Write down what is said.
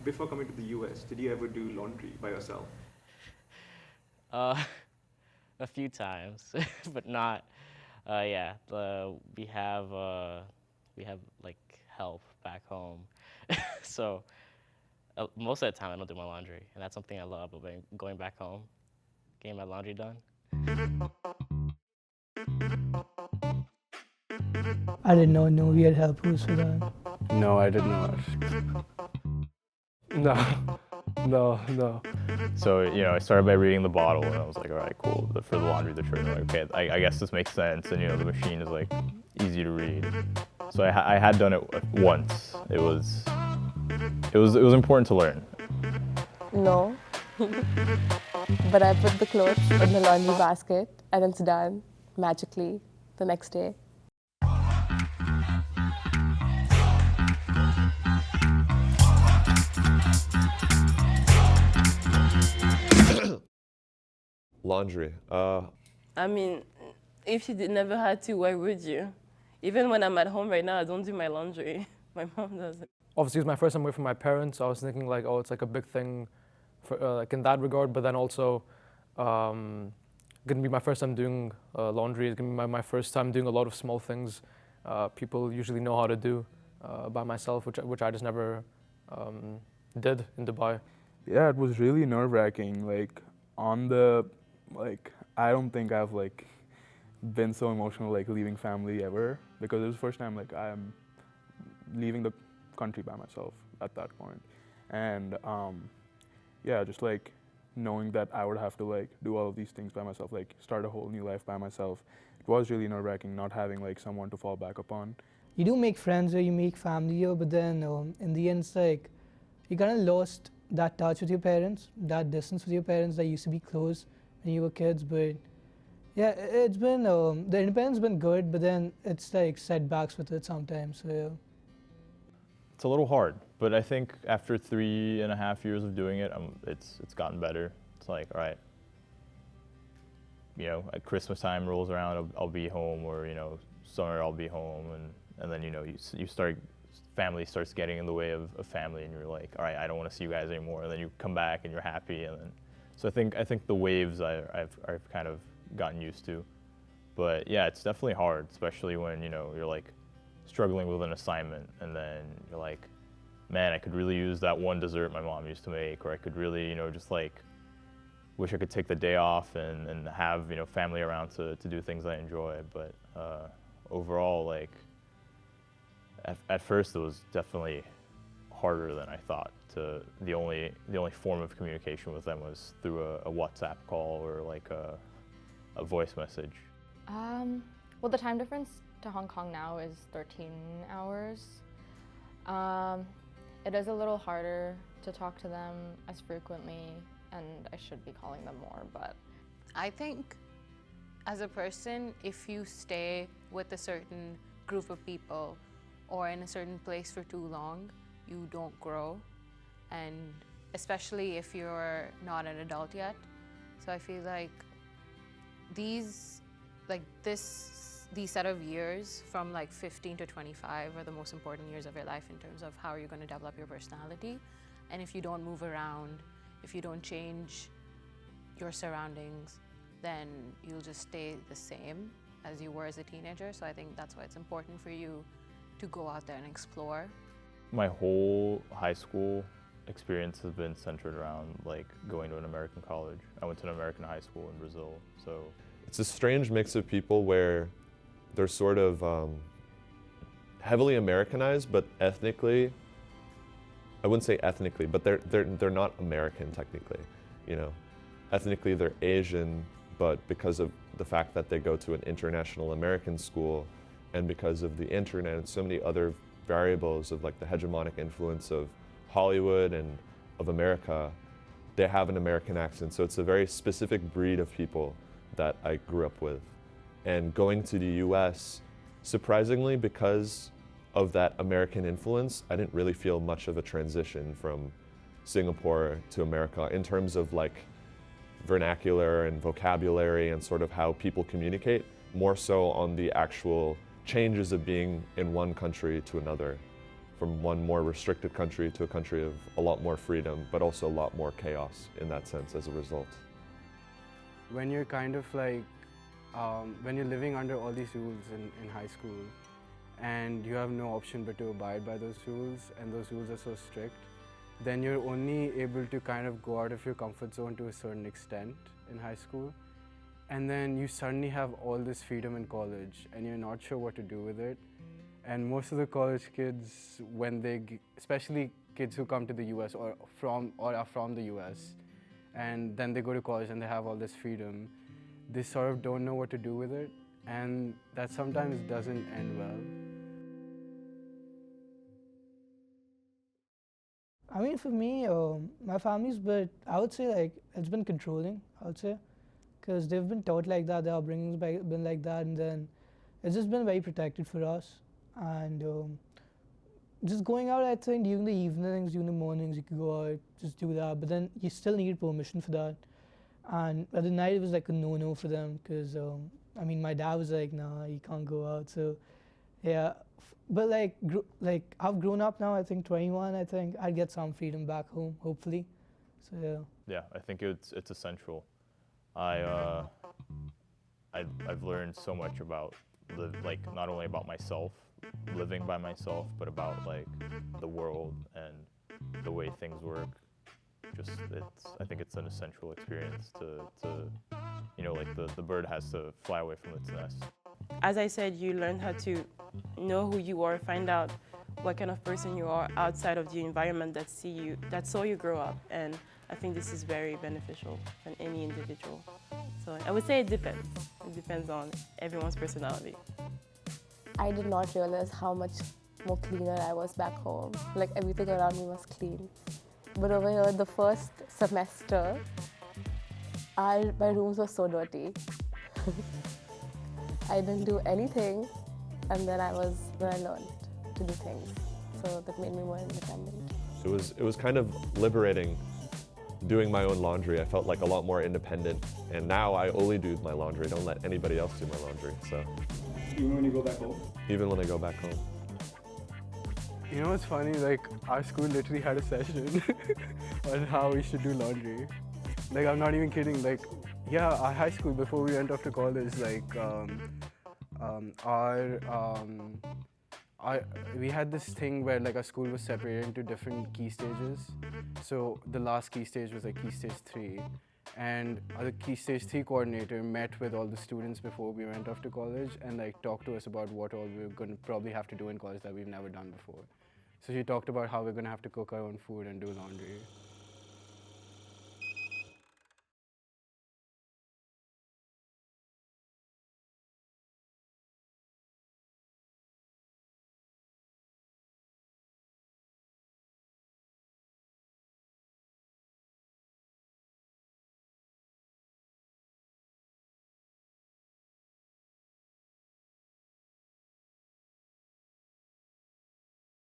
before coming to the US, did you ever do laundry by yourself? Uh, a few times, but not. Yeah, we have like help back home, so most of the time I don't do my laundry, and that's something I love about going back home, getting my laundry done. I did not know we had helpers for that. No, I did not. No, no. So, I started by reading the bottle, and I was like, all right, cool. For the laundry detergent, like, okay, I guess this makes sense, and the machine is like easy to read. So I had done it once. It was important to learn. No. But I put the clothes in the laundry basket and it's done magically the next day. Laundry. I mean, if you never had to, why would you? Even when I'm at home right now, I don't do my laundry. My mom does it. Obviously, it was my first time away from my parents. So I was thinking like, oh, it's like a big thing, for like in that regard. But then also, gonna be my first time doing laundry. It's gonna be my first time doing a lot of small things people usually know how to do by myself, which I just never did in Dubai. Yeah, it was really nerve-wracking. I don't think I've been so emotional leaving family ever, because it was the first time I'm leaving the country by myself at that point. And yeah, just knowing that I would have to do all of these things by myself, start a whole new life by myself. It was really nerve-wracking not having someone to fall back upon. You do make friends or you make family here, but then in the end, it's you kind of lost that touch with your parents, that distance with your parents that used to be close when you were kids. But yeah, it's been, the independence has been good, but then it's setbacks with it sometimes, so yeah. It's a little hard, but I think after 3.5 years of doing it, it's gotten better. It's like, all right, at Christmas time rolls around, I'll be home, or summer I'll be home, and then you start, family starts getting in the way of family, and you're like, all right, I don't want to see you guys anymore, and then you come back and you're happy, and then so I think the waves I've kind of gotten used to, but yeah, it's definitely hard, especially when you're struggling with an assignment, and then you're like, man, I could really use that one dessert my mom used to make, or I could really just wish I could take the day off and have family around to do things I enjoy. But overall, at first it was definitely harder than I thought. The only form of communication with them was through a WhatsApp call or a voice message. Well, the time difference to Hong Kong now is 13 hours. It is a little harder to talk to them as frequently, and I should be calling them more, but I think as a person, if you stay with a certain group of people or in a certain place for too long, you don't grow, and especially if you're not an adult yet. So I feel like these set of years from 15 to 25 are the most important years of your life in terms of how you're going to develop your personality. And if you don't move around, if you don't change your surroundings, then you'll just stay the same as you were as a teenager. So I think that's why it's important for you to go out there and explore. My whole high school experience has been centered around going to an American college. I went to an American high school in Brazil, so. It's a strange mix of people where they're sort of heavily Americanized, but ethnically, I wouldn't say ethnically, but they're not American technically, Ethnically they're Asian, but because of the fact that they go to an international American school, and because of the internet and so many other variables of the hegemonic influence of Hollywood and of America, they have an American accent. So it's a very specific breed of people that I grew up with. And going to the US, surprisingly, because of that American influence, I didn't really feel much of a transition from Singapore to America in terms of vernacular and vocabulary and sort of how people communicate, more so on the actual changes of being in one country to another. from one more restricted country to a country of a lot more freedom, but also a lot more chaos in that sense as a result. When you're kind of like, when you're living under all these rules in high school, and you have no option but to abide by those rules, and those rules are so strict, then you're only able to kind of go out of your comfort zone to a certain extent in high school. And then you suddenly have all this freedom in college, and you're not sure what to do with it. And most of the college kids, when especially kids who come to the US or are from the US, and then they go to college and they have all this freedom, they sort of don't know what to do with it, and that sometimes doesn't end well. I mean, for me, my family's, but I would say like it's been controlling, I would say, because they've been taught like that, their upbringing's been like that, and then it's just been very protected for us. And just going out, I think, during the evenings, during the mornings, you could go out, just do that, but then you still need permission for that. And at the night, it was like a no-no for them, because, I mean, my dad was like, nah, you can't go out, so, yeah. But like I've grown up now, I think 21, I think I'd get some freedom back home, hopefully, so yeah. Yeah, I think it's essential. I've learned so much about not only about myself, living by myself, but about like the world and the way things work. I think it's an essential experience to like the bird has to fly away from its nest. As I said, you learn how to know who you are, find out what kind of person you are outside of the environment that saw you grow up. And I think this is very beneficial for any individual. So I would say it depends. It depends on everyone's personality. I did not realize how much more cleaner I was back home. Like everything around me was clean. But over here, the first semester, my rooms were so dirty. I didn't do anything, and then I learned to do things. So that made me more independent. It was kind of liberating doing my own laundry. I felt like a lot more independent, and now I only do my laundry. I don't let anybody else do my laundry. So. Even when you go back home? Even when I go back home. You know what's funny? Like, our school literally had a session on how we should do laundry. Like, I'm not even kidding. Like, yeah, our high school, before we went off to college, like, we had this thing where like our school was separated into different key stages. So the last key stage was like key stage 3. And the key stage 3 coordinator met with all the students before we went off to college and like talked to us about what all we were going to probably have to do in college that we've never done before. So she talked about how we're going to have to cook our own food and do laundry.